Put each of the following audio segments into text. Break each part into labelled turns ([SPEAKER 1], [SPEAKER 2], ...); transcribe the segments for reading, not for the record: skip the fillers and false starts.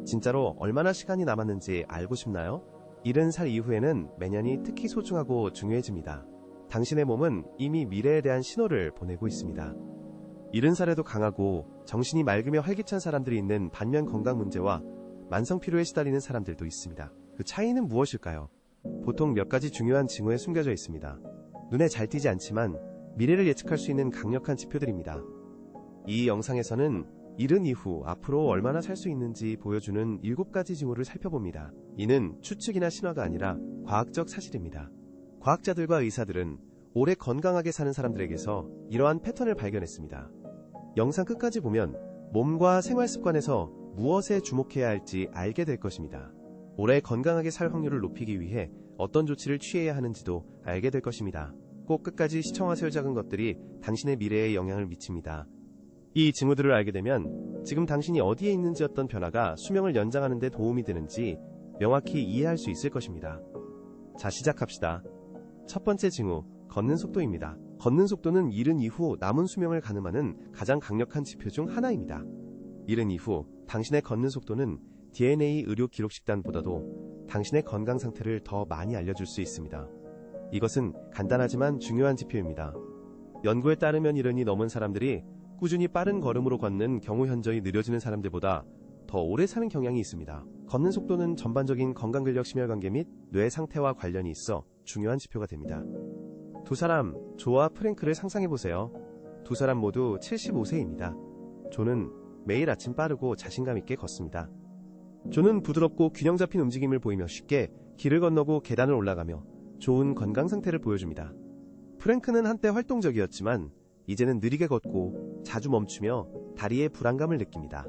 [SPEAKER 1] 진짜로 얼마나 시간이 남았는지 알고 싶나요? 70살 이후에는 매년이 특히 소중하고 중요해집니다. 당신의 몸은 이미 미래에 대한 신호를 보내고 있습니다. 70살에도 강하고 정신이 맑으며 활기찬 사람들이 있는 반면 건강 문제와 만성 피로에 시달리는 사람들도 있습니다. 그 차이는 무엇일까요? 보통 몇 가지 중요한 징후에 숨겨져 있습니다. 눈에 잘 띄지 않지만 미래를 예측할 수 있는 강력한 지표들입니다. 이 영상에서는 이른 이후 앞으로 얼마나 살 수 있는지 보여주는 7가지 징후를 살펴봅니다. 이는 추측이나 신화가 아니라 과학적 사실입니다. 과학자들과 의사들은 오래 건강하게 사는 사람들에게서 이러한 패턴을 발견했습니다. 영상 끝까지 보면 몸과 생활 습관에서 무엇에 주목해야 할지 알게 될 것입니다. 오래 건강하게 살 확률을 높이기 위해 어떤 조치를 취해야 하는지도 알게 될 것입니다. 꼭 끝까지 시청하세요. 작은 것들이 당신의 미래에 영향을 미칩니다. 이 징후들을 알게 되면 지금 당신이 어디에 있는지 어떤 변화가 수명을 연장하는 데 도움이 되는지 명확히 이해할 수 있을 것입니다. 자, 시작합시다. 첫 번째 징후, 걷는 속도입니다. 걷는 속도는 이른 이후 남은 수명을 가늠하는 가장 강력한 지표 중 하나입니다. 이른 이후 당신의 걷는 속도는 DNA 의료 기록 식단보다도 당신의 건강 상태를 더 많이 알려줄 수 있습니다. 이것은 간단하지만 중요한 지표입니다. 연구에 따르면 70이 넘은 사람들이 꾸준히 빠른 걸음으로 걷는 경우 현저히 느려지는 사람들보다 더 오래 사는 경향이 있습니다. 걷는 속도는 전반적인 건강근력 심혈관계 및 뇌 상태와 관련이 있어 중요한 지표가 됩니다. 두 사람, 조와 프랭크를 상상해보세요. 두 사람 모두 75세입니다. 조는 매일 아침 빠르고 자신감 있게 걷습니다. 조는 부드럽고 균형 잡힌 움직임을 보이며 쉽게 길을 건너고 계단을 올라가며 좋은 건강 상태를 보여줍니다. 프랭크는 한때 활동적이었지만 이제는 느리게 걷고 자주 멈추며 다리에 불안감을 느낍니다.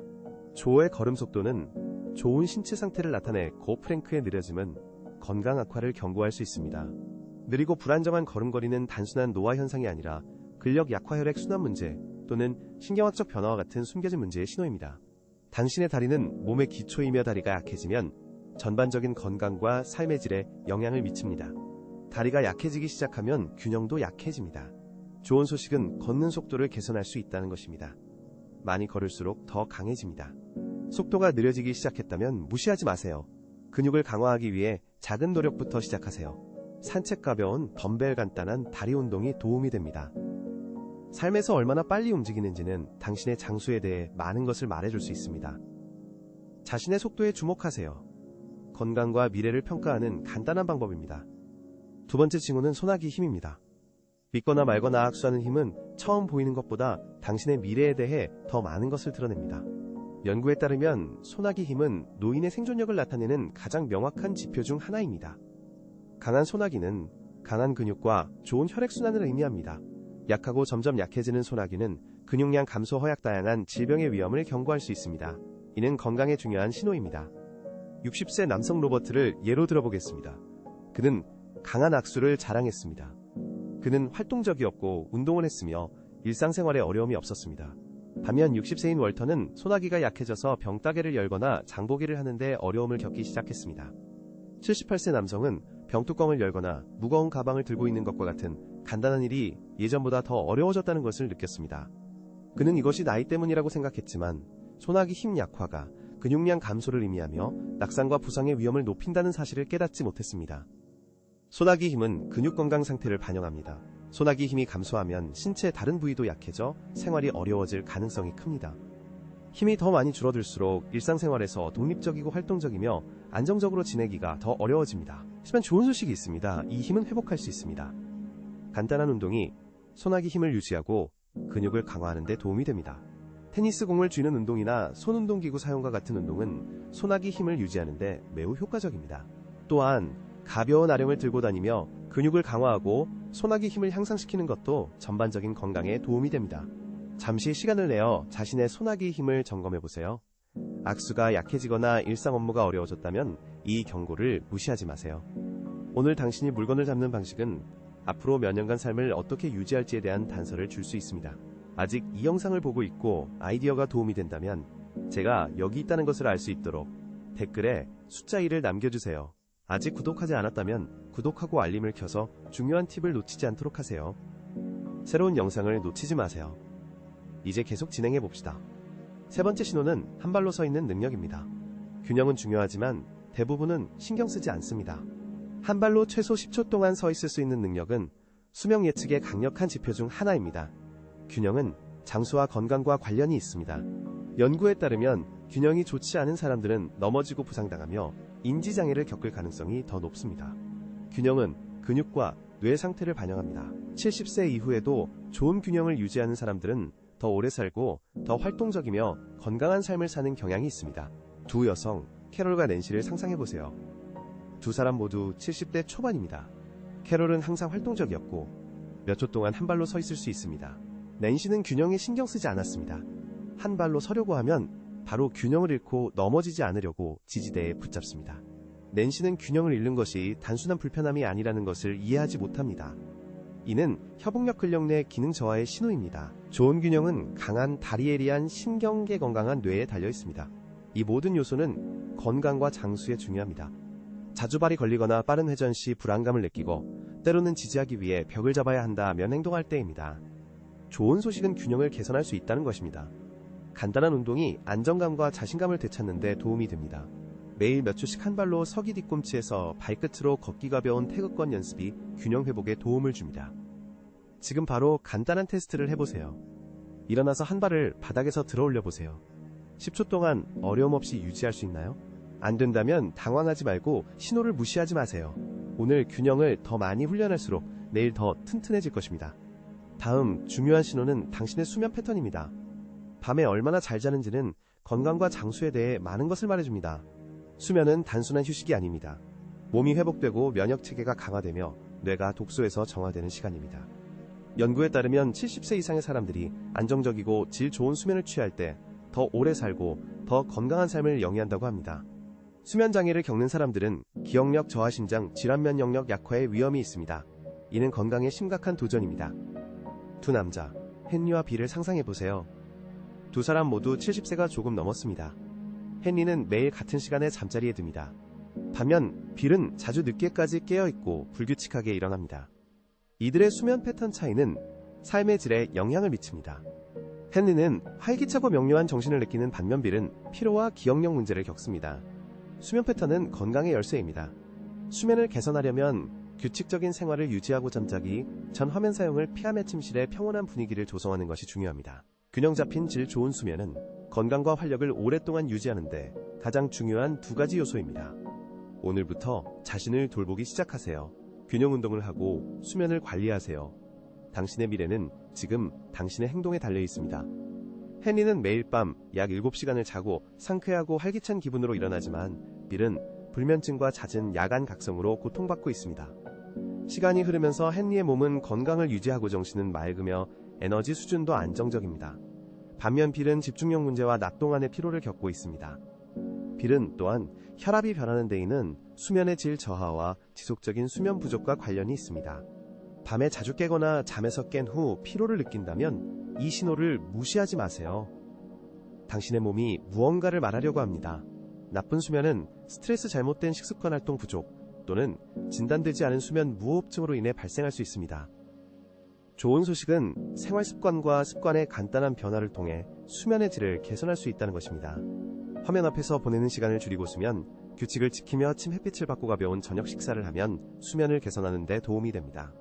[SPEAKER 1] 조의 걸음 속도는 좋은 신체 상태를 나타내고 프랭크의 느려짐은 건강 악화를 경고할 수 있습니다. 느리고 불안정한 걸음걸이는 단순한 노화 현상이 아니라 근력 약화, 혈액 순환 문제 또는 신경학적 변화와 같은 숨겨진 문제의 신호입니다. 당신의 다리는 몸의 기초이며 다리가 약해지면 전반적인 건강과 삶의 질에 영향을 미칩니다. 다리가 약해지기 시작하면 균형도 약해집니다. 좋은 소식은 걷는 속도를 개선할 수 있다는 것입니다. 많이 걸을수록 더 강해집니다. 속도가 느려지기 시작했다면 무시하지 마세요. 근육을 강화하기 위해 작은 노력부터 시작하세요. 산책, 가벼운 덤벨, 간단한 다리 운동이 도움이 됩니다. 삶에서 얼마나 빨리 움직이는지는 당신의 장수에 대해 많은 것을 말해줄 수 있습니다. 자신의 속도에 주목하세요. 건강과 미래를 평가하는 간단한 방법입니다. 두 번째 징후는 소나기 힘입니다. 믿거나 말거나 악수하는 힘은 처음 보이는 것보다 당신의 미래에 대해 더 많은 것을 드러냅니다. 연구에 따르면 소나기 힘은 노인의 생존력을 나타내는 가장 명확한 지표 중 하나입니다. 강한 소나기는 강한 근육과 좋은 혈액순환을 의미합니다. 약하고 점점 약해지는 소나기는 근육량 감소, 허약, 다양한 질병의 위험을 경고할 수 있습니다. 이는 건강에 중요한 신호입니다. 60세 남성 로버트를 예로 들어보겠습니다. 그는 강한 악수를 자랑했습니다. 그는 활동적이었고 운동을 했으며 일상생활에 어려움이 없었습니다. 반면 60세인 월터는 소나기가 약해져서 병따개를 열거나 장보기를 하는데 어려움을 겪기 시작했습니다. 78세 남성은 병뚜껑을 열거나 무거운 가방을 들고 있는 것과 같은 간단한 일이 예전보다 더 어려워졌다는 것을 느꼈습니다. 그는 이것이 나이 때문이라고 생각했지만 소나기 힘 약화가 근육량 감소를 의미하며 낙상과 부상의 위험을 높인다는 사실을 깨닫지 못했습니다. 소나기 힘은 근육 건강 상태를 반영합니다. 소나기 힘이 감소하면 신체의 다른 부위도 약해져 생활이 어려워질 가능성이 큽니다. 힘이 더 많이 줄어들수록 일상생활에서 독립적이고 활동적이며 안정적으로 지내기가 더 어려워집니다. 하지만 좋은 소식이 있습니다. 이 힘은 회복할 수 있습니다. 간단한 운동이 소나기 힘을 유지하고 근육을 강화하는 데 도움이 됩니다. 테니스 공을 쥐는 운동이나 손운동기구 사용과 같은 운동은 소나기 힘을 유지하는 데 매우 효과적입니다. 또한 가벼운 아령을 들고 다니며 근육을 강화하고 소나기 힘을 향상시키는 것도 전반적인 건강에 도움이 됩니다. 잠시 시간을 내어 자신의 소나기 힘을 점검해보세요. 악수가 약해지거나 일상 업무가 어려워졌다면 이 경고를 무시하지 마세요. 오늘 당신이 물건을 잡는 방식은 앞으로 몇 년간 삶을 어떻게 유지할지에 대한 단서를 줄 수 있습니다. 아직 이 영상을 보고 있고 아이디어가 도움이 된다면 제가 여기 있다는 것을 알 수 있도록 댓글에 숫자 1을 남겨주세요. 아직 구독하지 않았다면 구독하고 알림을 켜서 중요한 팁을 놓치지 않도록 하세요. 새로운 영상을 놓치지 마세요. 이제 계속 진행해 봅시다. 세 번째 신호는 한 발로 서 있는 능력입니다. 균형은 중요하지만 대부분은 신경 쓰지 않습니다. 한 발로 최소 10초 동안 서 있을 수 있는 능력은 수명 예측의 강력한 지표 중 하나입니다. 균형은 장수와 건강과 관련이 있습니다. 연구에 따르면 균형이 좋지 않은 사람들은 넘어지고 부상당하며 인지장애를 겪을 가능성이 더 높습니다. 균형은 근육과 뇌 상태를 반영합니다. 70세 이후에도 좋은 균형을 유지하는 사람들은 더 오래 살고 더 활동적이며 건강한 삶을 사는 경향이 있습니다. 두 여성, 캐롤과 낸시를 상상해보세요. 두 사람 모두 70대 초반입니다. 캐롤은 항상 활동적이었고 몇 초 동안 한 발로 서 있을 수 있습니다. 낸시는 균형에 신경 쓰지 않았습니다. 한 발로 서려고 하면 바로 균형을 잃고 넘어지지 않으려고 지지대에 붙잡습니다. 낸시는 균형을 잃는 것이 단순한 불편함이 아니라는 것을 이해하지 못합니다. 이는 협응력 근력 내 기능 저하의 신호입니다. 좋은 균형은 강한 다리에 대한 신경계 건강한 뇌에 달려 있습니다. 이 모든 요소는 건강과 장수에 중요합니다. 자주 발이 걸리거나 빠른 회전 시 불안감을 느끼고 때로는 지지하기 위해 벽을 잡아야 한다면 행동할 때입니다. 좋은 소식은 균형을 개선할 수 있다는 것입니다. 간단한 운동이 안정감과 자신감을 되찾는 데 도움이 됩니다. 매일 몇 초씩 한 발로 서기 뒤꿈치에서 발끝으로 걷기 가벼운 태극권 연습이 균형 회복에 도움을 줍니다. 지금 바로 간단한 테스트를 해보세요. 일어나서 한 발을 바닥에서 들어 올려보세요. 10초 동안 어려움 없이 유지할 수 있나요? 안 된다면 당황하지 말고 신호를 무시하지 마세요. 오늘 균형을 더 많이 훈련할수록 내일 더 튼튼해질 것입니다. 다음 중요한 신호는 당신의 수면 패턴입니다. 밤에 얼마나 잘 자는지는 건강과 장수에 대해 많은 것을 말해줍니다. 수면은 단순한 휴식이 아닙니다. 몸이 회복되고 면역 체계가 강화되며 뇌가 독소에서 정화되는 시간입니다. 연구에 따르면 70세 이상의 사람들이 안정적이고 질 좋은 수면을 취할 때 더 오래 살고 더 건강한 삶을 영위한다고 합니다. 수면 장애를 겪는 사람들은 기억력 저하, 심장, 질환 면역력 약화의 위험이 있습니다. 이는 건강에 심각한 도전입니다. 두 남자, 헨리와 빌을 상상해보세요. 두 사람 모두 70세가 조금 넘었습니다. 헨리는 매일 같은 시간에 잠자리에 듭니다. 반면 빌은 자주 늦게까지 깨어있고 불규칙하게 일어납니다. 이들의 수면 패턴 차이는 삶의 질에 영향을 미칩니다. 헨리는 활기차고 명료한 정신을 느끼는 반면 빌은 피로와 기억력 문제를 겪습니다. 수면 패턴은 건강의 열쇠입니다. 수면을 개선하려면 규칙적인 생활을 유지하고 잠자기 전 화면 사용을 피하며 침실의 평온한 분위기를 조성하는 것이 중요합니다. 균형 잡힌 질 좋은 수면은 건강과 활력을 오랫동안 유지하는 데 가장 중요한 두 가지 요소입니다. 오늘부터 자신을 돌보기 시작하세요. 균형 운동을 하고 수면을 관리하세요. 당신의 미래는 지금 당신의 행동에 달려 있습니다. 헨리는 매일 밤 약 7시간을 자고 상쾌하고 활기찬 기분으로 일어나지만 빌은 불면증과 잦은 야간 각성으로 고통받고 있습니다. 시간이 흐르면서 헨리의 몸은 건강을 유지하고 정신은 맑으며 에너지 수준도 안정적입니다. 반면 빌은 집중력 문제와 낮 동안의 피로를 겪고 있습니다. 빌은 또한 혈압이 변하는 데에는 수면의 질 저하와 지속적인 수면 부족과 관련이 있습니다. 밤에 자주 깨거나 잠에서 깬 후 피로를 느낀다면 이 신호를 무시하지 마세요. 당신의 몸이 무언가를 말하려고 합니다. 나쁜 수면은 스트레스, 잘못된 식습관 활동 부족 또는 진단되지 않은 수면 무호흡증으로 인해 발생할 수 있습니다. 좋은 소식은 생활 습관과 습관의 간단한 변화를 통해 수면의 질을 개선할 수 있다는 것입니다. 화면 앞에서 보내는 시간을 줄이고 쓰면, 규칙을 지키며 아침 햇빛을 받고 가벼운 저녁 식사를 하면 수면을 개선하는 데 도움이 됩니다.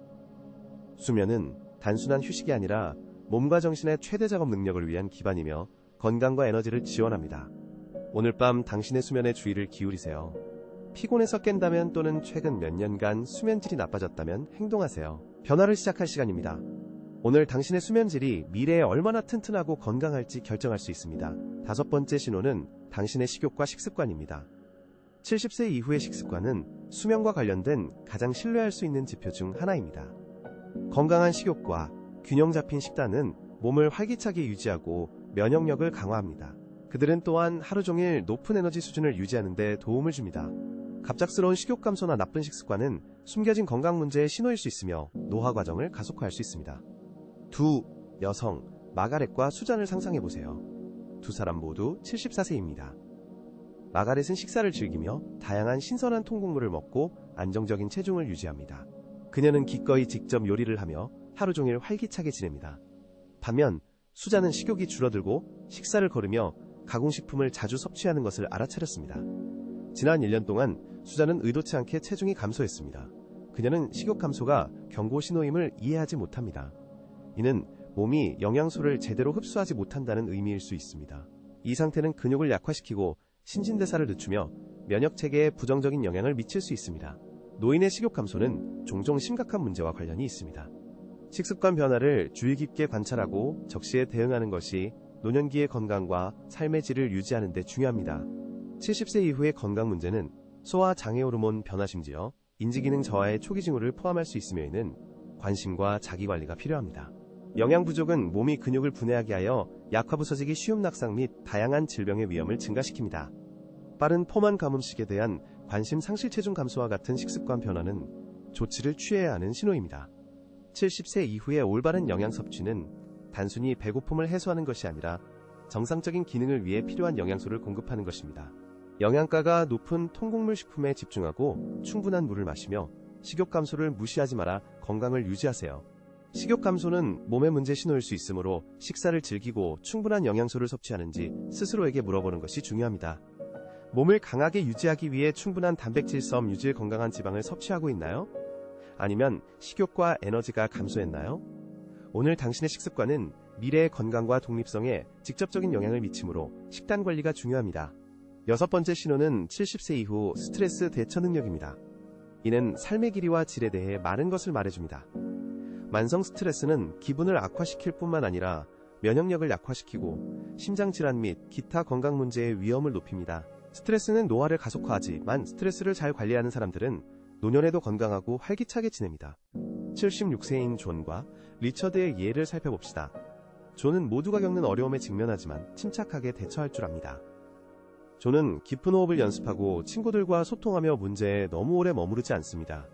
[SPEAKER 1] 수면은 단순한 휴식이 아니라 몸과 정신의 최대 작업 능력을 위한 기반이며 건강과 에너지를 지원합니다. 오늘 밤 당신의 수면에 주의를 기울이세요. 피곤해서 깬다면 또는 최근 몇 년간 수면질이 나빠졌다면 행동하세요. 변화를 시작할 시간입니다. 오늘 당신의 수면질이 미래에 얼마나 튼튼하고 건강할지 결정할 수 있습니다. 다섯 번째 신호는 당신의 식욕과 식습관입니다. 70세 이후의 식습관은 수면과 관련된 가장 신뢰할 수 있는 지표 중 하나입니다. 건강한 식욕과 균형 잡힌 식단은 몸을 활기차게 유지하고 면역력을 강화합니다. 그들은 또한 하루 종일 높은 에너지 수준을 유지하는 데 도움을 줍니다. 갑작스러운 식욕 감소나 나쁜 식습관은 숨겨진 건강 문제의 신호일 수 있으며 노화 과정을 가속화할 수 있습니다. 두 여성, 마가렛과 수잔을 상상해보세요. 두 사람 모두 74세입니다. 마가렛은 식사를 즐기며 다양한 신선한 통곡물을 먹고 안정적인 체중을 유지합니다. 그녀는 기꺼이 직접 요리를 하며 하루 종일 활기차게 지냅니다. 반면 수잔은 식욕이 줄어들고 식사를 거르며 가공식품을 자주 섭취하는 것을 알아차렸습니다. 지난 1년 동안 수자는 의도치 않게 체중이 감소했습니다. 그녀는 식욕 감소가 경고 신호임을 이해하지 못합니다. 이는 몸이 영양소를 제대로 흡수하지 못한다는 의미일 수 있습니다. 이 상태는 근육을 약화시키고 신진대사를 늦추며 면역체계에 부정적인 영향을 미칠 수 있습니다. 노인의 식욕 감소는 종종 심각한 문제와 관련이 있습니다. 식습관 변화를 주의 깊게 관찰하고 적시에 대응하는 것이 노년기의 건강과 삶의 질을 유지하는 데 중요합니다. 70세 이후의 건강 문제는 소화 장애 호르몬 변화 심지어 인지기능 저하의 초기 징후를 포함할 수 있으며는 관심과 자기관리가 필요합니다. 영양 부족은 몸이 근육을 분해하게 하여 약화 부서지기 쉬운 낙상 및 다양한 질병의 위험을 증가시킵니다. 빠른 포만 가뭄식에 대한 관심 상실 체중 감소와 같은 식습관 변화는 조치를 취해야 하는 신호입니다. 70세 이후의 올바른 영양 섭취는 단순히 배고픔을 해소하는 것이 아니라 정상적인 기능을 위해 필요한 영양소를 공급하는 것입니다. 영양가가 높은 통곡물 식품에 집중하고 충분한 물을 마시며 식욕 감소를 무시하지 마라 건강을 유지하세요. 식욕 감소는 몸의 문제 신호일 수 있으므로 식사를 즐기고 충분한 영양소를 섭취하는지 스스로에게 물어보는 것이 중요합니다. 몸을 강하게 유지하기 위해 충분한 단백질 섬 유질 건강한 지방을 섭취하고 있나요? 아니면 식욕과 에너지가 감소했나요? 오늘 당신의 식습관은 미래의 건강과 독립성에 직접적인 영향을 미치므로 식단 관리가 중요합니다. 6번째 신호는 70세 이후 스트레스 대처 능력입니다. 이는 삶의 길이와 질에 대해 많은 것을 말해줍니다. 만성 스트레스는 기분을 악화시킬 뿐만 아니라 면역력을 약화시키고 심장질환 및 기타 건강 문제의 위험을 높입니다. 스트레스는 노화를 가속화하지만 스트레스를 잘 관리하는 사람들은 노년에도 건강하고 활기차게 지냅니다. 76세인 존과 리처드의 예를 살펴봅시다. 존은 모두가 겪는 어려움에 직면하지만 침착하게 대처할 줄 압니다. 존은 깊은 호흡을 연습하고 친구들과 소통하며 문제에 너무 오래 머무르지 않습니다.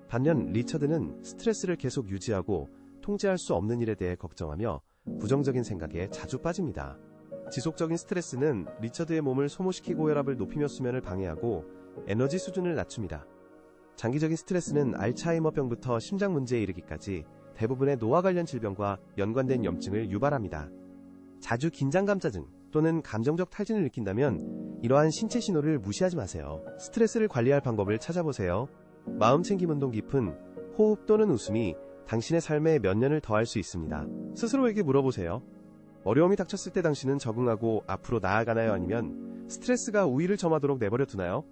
[SPEAKER 1] 반면 리처드는 스트레스를 계속 유지하고 통제할 수 없는 일에 대해 걱정하며 부정적인 생각에 자주 빠집니다. 지속적인 스트레스는 리처드의 몸을 소모시키고 혈압을 높이며 수면을 방해하고 에너지 수준을 낮춥니다. 장기적인 스트레스는 알츠하이머병부터 심장 문제에 이르기까지 대부분의 노화 관련 질병과 연관된 염증을 유발합니다. 자주 긴장감 짜증 또는 감정적 탈진을 느낀다면 이러한 신체 신호를 무시하지 마세요. 스트레스를 관리할 방법을 찾아보세요. 마음챙김 운동 깊은 호흡 또는 웃음이 당신의 삶에 몇 년을 더할 수 있습니다. 스스로에게 물어보세요. 어려움이 닥쳤을 때 당신은 적응하고 앞으로 나아가나요? 아니면 스트레스가 우위를 점하도록 내버려 두나요?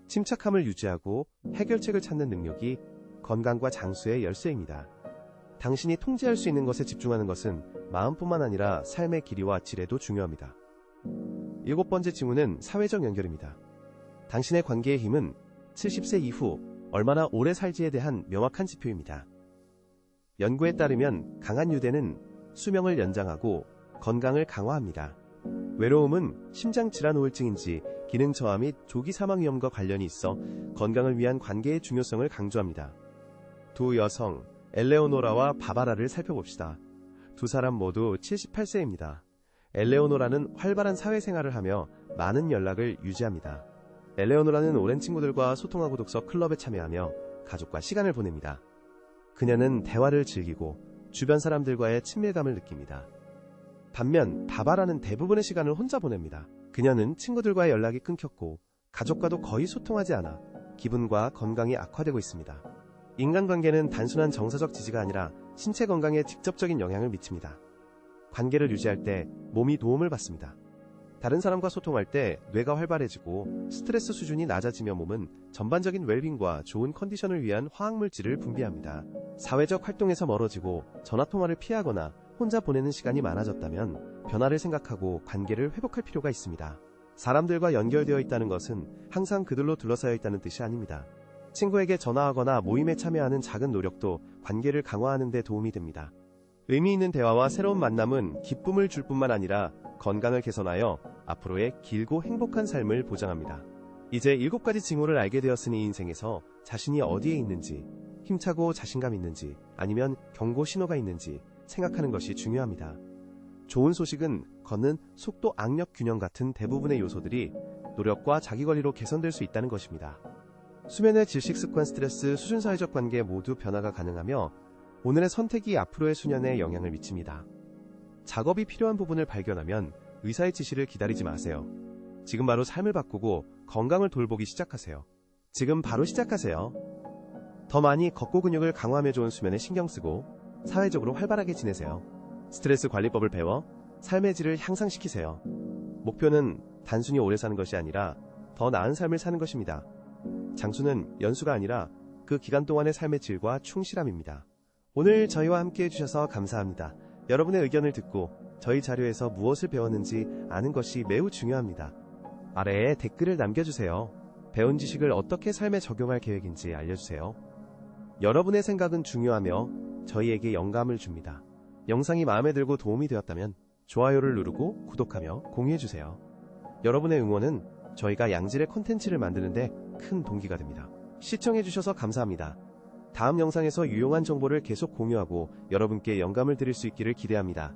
[SPEAKER 1] 침착함을 유지하고 해결책을 찾는 능력이 건강과 장수의 열쇠입니다. 당신이 통제할 수 있는 것에 집중하는 것은 마음뿐만 아니라 삶의 길이와 질에도 중요합니다. 7번째 징후는 사회적 연결입니다. 당신의 관계의 힘은 70세 이후 얼마나 오래 살지에 대한 명확한 지표입니다. 연구에 따르면 강한 유대는 수명을 연장하고 건강을 강화합니다. 외로움은 심장질환 우울증인지 기능 저하 및 조기 사망 위험과 관련이 있어 건강을 위한 관계의 중요성을 강조합니다. 두 여성 엘레오노라와 바바라를 살펴봅시다. 두 사람 모두 78세입니다. 엘레오노라는 활발한 사회생활을 하며 많은 연락을 유지합니다. 엘레오노라는 오랜 친구들과 소통하고 독서 클럽에 참여하며 가족과 시간을 보냅니다. 그녀는 대화를 즐기고 주변 사람들과의 친밀감을 느낍니다. 반면 바바라는 대부분의 시간을 혼자 보냅니다. 그녀는 친구들과의 연락이 끊겼고 가족과도 거의 소통하지 않아 기분과 건강이 악화되고 있습니다. 인간관계는 단순한 정서적 지지가 아니라 신체 건강에 직접적인 영향을 미칩니다. 관계를 유지할 때 몸이 도움을 받습니다. 다른 사람과 소통할 때 뇌가 활발해지고 스트레스 수준이 낮아지며 몸은 전반적인 웰빙과 좋은 컨디션을 위한 화학물질을 분비합니다. 사회적 활동에서 멀어지고 전화통화를 피하거나 혼자 보내는 시간이 많아졌다면 변화를 생각하고 관계를 회복할 필요가 있습니다. 사람들과 연결되어 있다는 것은 항상 그들로 둘러싸여 있다는 뜻이 아닙니다. 친구에게 전화하거나 모임에 참여하는 작은 노력도 관계를 강화하는 데 도움이 됩니다. 의미 있는 대화와 새로운 만남은 기쁨을 줄 뿐만 아니라 건강을 개선하여 앞으로의 길고 행복한 삶을 보장합니다. 이제 7가지 징후를 알게 되었으니 인생에서 자신이 어디에 있는지, 힘차고 자신감 있는지, 아니면 경고 신호가 있는지 생각하는 것이 중요합니다. 좋은 소식은 걷는 속도 악력 균형 같은 대부분의 요소들이 노력과 자기관리로 개선될 수 있다는 것입니다. 수면의 질, 식습관, 스트레스, 수준, 사회적 관계 모두 변화가 가능하며 오늘의 선택이 앞으로의 수년에 영향을 미칩니다. 작업이 필요한 부분을 발견하면 의사의 지시를 기다리지 마세요. 지금 바로 삶을 바꾸고 건강을 돌보기 시작하세요. 지금 바로 시작하세요. 더 많이 걷고 근육을 강화하며 좋은 수면에 신경 쓰고 사회적으로 활발하게 지내세요. 스트레스 관리법을 배워 삶의 질을 향상시키세요. 목표는 단순히 오래 사는 것이 아니라 더 나은 삶을 사는 것입니다. 장수는 연수가 아니라 그 기간 동안의 삶의 질과 충실함입니다. 오늘 저희와 함께 해주셔서 감사합니다. 여러분의 의견을 듣고 저희 자료에서 무엇을 배웠는지 아는 것이 매우 중요합니다. 아래에 댓글을 남겨주세요. 배운 지식을 어떻게 삶에 적용할 계획인지 알려주세요. 여러분의 생각은 중요하며 저희에게 영감을 줍니다. 영상이 마음에 들고 도움이 되었다면 좋아요를 누르고 구독하며 공유해주세요. 여러분의 응원은 저희가 양질의 콘텐츠를 만드는데 큰 동기가 됩니다. 시청해주셔서 감사합니다. 다음 영상에서 유용한 정보를 계속 공유하고 여러분께 영감을 드릴 수 있기를 기대합니다.